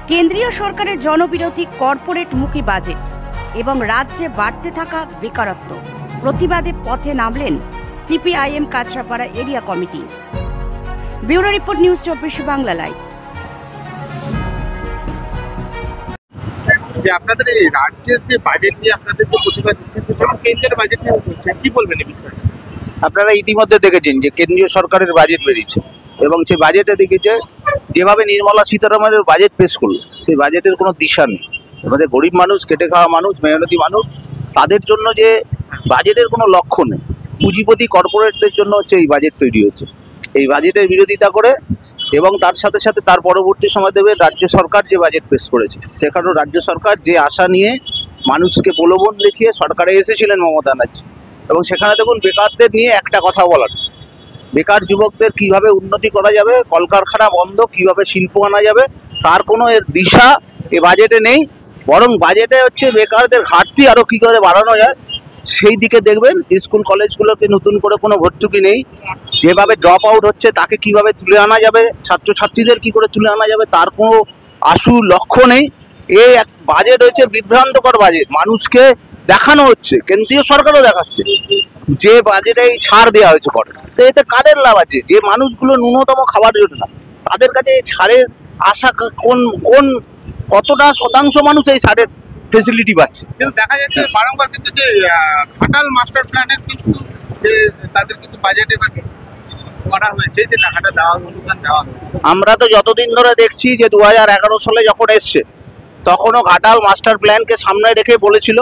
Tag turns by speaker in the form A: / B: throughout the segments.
A: কেন্দ্রীয় সরকারের জনবিরোধী কর্পোরেটমুখী বাজেট এবং রাজ্যে বাড়তে থাকা বেকারত্ব প্রতিবাদে পথে নামলেন CPIM Kanchrapara area committee. Bureau report, news 24 Bangla live.
B: আপনাদের এই রাজ্যের যে বাজেট নিয়ে আপনাদের যে প্রতিবাদ হচ্ছে, কেন্দ্রের বাজেট নিয়ে হচ্ছে, কি বলবেন এই বিষয়ে?
C: আপনারা ইতিমধ্যে দেখেছেন যে কেন্দ্রীয় সরকারের বাজেট বেরিয়েছে এবং সেই বাজেটে দেখেছে যেভাবে নির্মলা সীতারামনের বাজেট পেশ করলো, সেই বাজেটের কোনো দিশা নেই। আমাদের গরিব মানুষ, খেটে খাওয়া মানুষ, মেহনতি মানুষ, তাদের জন্য যে বাজেটের কোনো লক্ষ্য নেই। পুঁজিপতি কর্পোরেটদের জন্য হচ্ছে এই বাজেট তৈরি হচ্ছে। এই বাজেটের বিরোধিতা করে এবং তার সাথে সাথে তার পরবর্তী সময় দেবে রাজ্য সরকার যে বাজেট পেশ করেছে, সেখানেও রাজ্য সরকার যে আশা নিয়ে মানুষকে প্রলোভন দেখিয়ে সরকারে এসেছিলেন মমতা ব্যানার্জি, এবং সেখানে দেখুন বেকারদের নিয়ে একটা কথা বলার, বেকার যুবকদের কিভাবে উন্নতি করা যাবে, কলকারখানা বন্ধ, কিভাবে শিল্প আনা যাবে, তার কোনো এর দিশা এ বাজেটে নেই। বরং বাজেটে হচ্ছে বেকারদের ঘাটতি আরও কী করে বাড়ানো যায় সেই দিকে দেখবেন। স্কুল কলেজগুলোকে নতুন করে কোনো ভর্তুকি নেই, যেভাবে ড্রপ আউট হচ্ছে তাকে কিভাবে তুলে আনা যাবে, ছাত্রছাত্রীদের কি করে তুলে আনা যাবে তার কোনো আশু লক্ষ্য নেই। এই এক বাজেট হচ্ছে বিভ্রান্তকর বাজেট, মানুষকে দেখানো হচ্ছে, কেন্দ্রীয় সরকারও দেখাচ্ছে যে বাজেটে এই ছাড় দেওয়া হয়েছে করে, তো এতে কাদের লাভ আছে? যে মানুষগুলো ন্যূনতম খাবার জন্য না, তাদের কাছে এই ছাড়ের আশা কোন কতটা শতাংশ মানুষ এই ছাড়ের ফেসিলিটি পাচ্ছে?
B: কিন্তু দেখা যাচ্ছে বারংবার কিন্তু যে ঘাটাল মাস্টার প্ল্যানের কিন্তু তাদের কিন্তু বাজেটে করা হয়েছে যে টাকাটা দেওয়া, অনুদান দেওয়া।
C: আমরা তো যতদিন ধরে দেখছি যে 2011 সালে যখন এসছে তখনও ঘাটাল মাস্টার প্ল্যানকে সামনে রেখে বলেছিল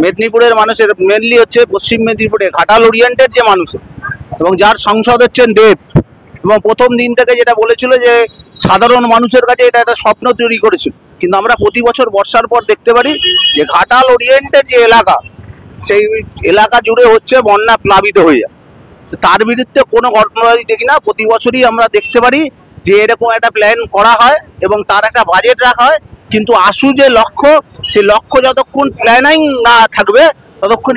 C: মেদিনীপুরের মানুষের, মেনলি হচ্ছে পশ্চিম মেদিনীপুরে ঘাটাল ওরিয়েন্টেড যে মানুষ এবং যার সংসদ হচ্ছেন দেব, এবং প্রথম দিন থেকে যেটা বলেছিল যে সাধারণ মানুষের কাছে এটা একটা স্বপ্ন তৈরি করেছিল। কিন্তু আমরা প্রতি বছর বর্ষার পর দেখতে পারি যে ঘাটাল ওরিয়েন্টেড যে এলাকা, সেই এলাকা জুড়ে হচ্ছে বন্যা প্লাবিত হয়ে যায়। তো তার বিরুদ্ধে কোনো ঘটনাই দেখি না। প্রতি বছরই আমরা দেখতে পারি যে এরকম একটা প্ল্যান করা হয় এবং তার একটা বাজেট রাখা হয়, কিন্তু আশু যে লক্ষ্য, সেই লক্ষ্য যতক্ষণ প্ল্যানিং না থাকবে ততক্ষণ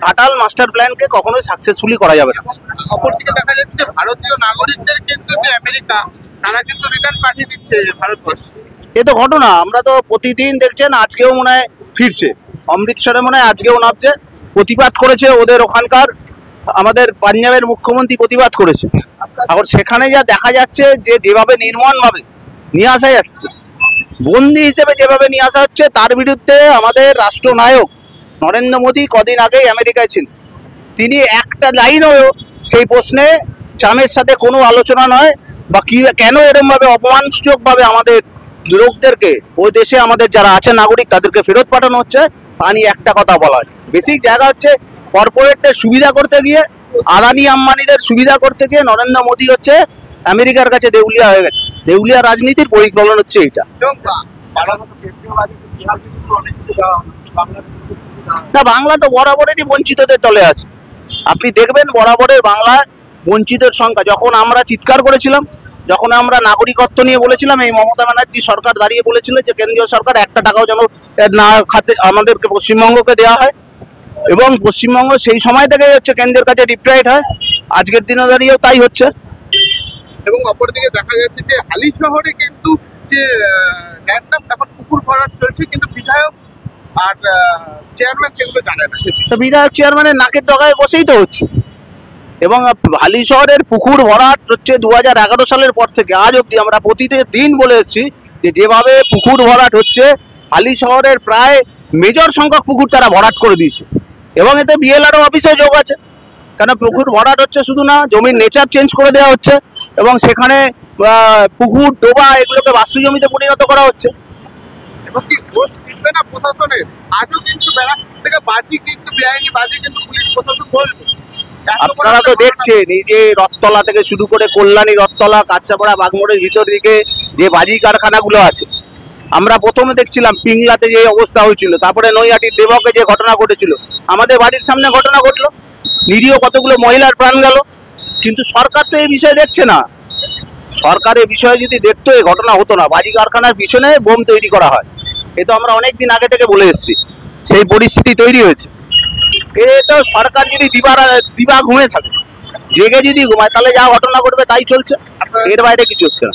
C: ঘাটাল মাস্টার প্ল্যানকে কখনোই সাকসেসফুলি করা যাবে না।
B: অপরদিকে দেখা যাচ্ছে যে ভারতীয় নাগরিকদের কিন্তু যে আমেরিকা, তারা কিন্তু রিটার্ন পাঠিয়ে দিচ্ছে ভারতবর্ষে।
C: এ তো ঘটনা, আমরা তো প্রতিদিন দেখছেন, আজকেও মনে হয় ফিরছে, অমৃতসরে মনে হয় আজকেও নামছে। প্রতিবাদ করেছে ওদের ওখানকার, আমাদের পাঞ্জাবের মুখ্যমন্ত্রী প্রতিবাদ করেছে। এখন সেখানে যা দেখা যাচ্ছে যে যেভাবে নির্মমভাবে নিয়ে আসা যাচ্ছে, বন্দি হিসেবে যেভাবে নিয়ে আসা হচ্ছে, তার বিরুদ্ধে আমাদের রাষ্ট্রনায়ক নরেন্দ্র মোদী কদিন আগেই আমেরিকায় ছিলেন। তিনি একটা লাইনও সেই প্রশ্নে ট্রাম্পের সাথে কোনো আলোচনা নয় বা কি কেন এরকমভাবে অপমানসূচকভাবে আমাদের লোকদেরকে ওই দেশে আমাদের যারা আছে নাগরিক তাদেরকে ফেরত পাঠানো হচ্ছে, তা নিয়ে একটা কথা বলা হয়। বেসিক জায়গা হচ্ছে কর্পোরেটদের সুবিধা করতে গিয়ে, আদানি আম্বানিদের সুবিধা করতে গিয়ে নরেন্দ্র মোদী হচ্ছে আমেরিকার কাছে দেউলিয়া হয়ে গেছে। দেউলিয়া রাজনীতির পরিকল্পনা হচ্ছে এইটা। না, বাংলা তো বরাবরেরই বঞ্চিতদের দলে আছে। আপনি দেখবেন বরাবরের বাংলা বঞ্চিতের সংখ্যা, যখন আমরা চিৎকার করেছিলাম, যখন আমরা নাগরিকত্ব নিয়ে বলেছিলাম, এই মমতা ব্যানার্জি সরকার দাঁড়িয়ে বলেছিল যে কেন্দ্রীয় সরকার একটা টাকাও যেন না খাতে আমাদেরকে পশ্চিমবঙ্গকে দেওয়া হয়, এবং পশ্চিমবঙ্গ সেই সময় থেকেই হচ্ছে কেন্দ্রের কাছে ডিপ্রাইড হয়। আজকের দিনে দাঁড়িয়েও তাই হচ্ছে।
B: এবং অপরদিকে দেখা যাচ্ছে যে হালি শহরে কিন্তু যে এখন পুকুর ভরাট চলছে, কিন্তু বিধায়ক আর চেয়ারম্যান সেগুলো জানে না।
C: তো বিধায়ক চেয়ারম্যানের নাকের ডগায় বসেই তো হচ্ছে। এবং হালি শহরের পুকুর ভরাট হচ্ছে 2011 সালের পর থেকে আজ অবধি আমরা প্রতিদিন বলে এসেছি যে যেভাবে পুকুর ভরাট হচ্ছে, হালি শহরের প্রায় মেজর সংখ্যক পুকুর তারা ভরাট করে দিয়েছে, এবং এতে বিএলআরও অফিসেও যোগ আছে। কেন পুকুর ভরাট হচ্ছে শুধু না, জমির নেচার চেঞ্জ করে দেওয়া হচ্ছে এবং সেখানে পুকুর ডোবা এগুলোকে বাস্তু জমিতে পরিণত করা হচ্ছে।
B: এবং কি দোষ দিবে না প্রশাসনের? আজও কিন্তু ব্যারাকপুর থেকে বাজি, কিন্তু বেআইনি বাজি কিন্তু পুলিশ প্রশাসন বলবে।
C: আপনারা তো দেখছেন এই যে রথতলা থেকে শুরু করে কল্যাণী, রথতলা, কাঁচরাপাড়া, বাগমোড়ের ভিতর দিকে যে বাজি কারখানাগুলো আছে, আমরা প্রথমে দেখছিলাম পিংলাতে যে অবস্থা হয়েছিল, তারপরে নৈহাটির দেবকে যে ঘটনা ঘটেছিল, আমাদের বাড়ির সামনে ঘটনা ঘটলো, নিরীহ কতগুলো মহিলার প্রাণ গেল। কিন্তু সরকার তো এই বিষয়ে দেখছে না। সরকার এই বিষয়ে যদি দেখতো এই ঘটনা হতো না। বাজি কারখানার পিছনে বোম তৈরি করা হয়, এ তো আমরা অনেক দিন আগে থেকে বলে এসেছি। সেই পরিস্থিতি তৈরি হয়েছে। এ তো সরকার যদি দিবা ঘুমিয়ে থাকে, জেগে যদি ঘুমায়, তাহলে যা ঘটনা ঘটবে তাই চলছে, এর বাইরে কিছু হচ্ছে না।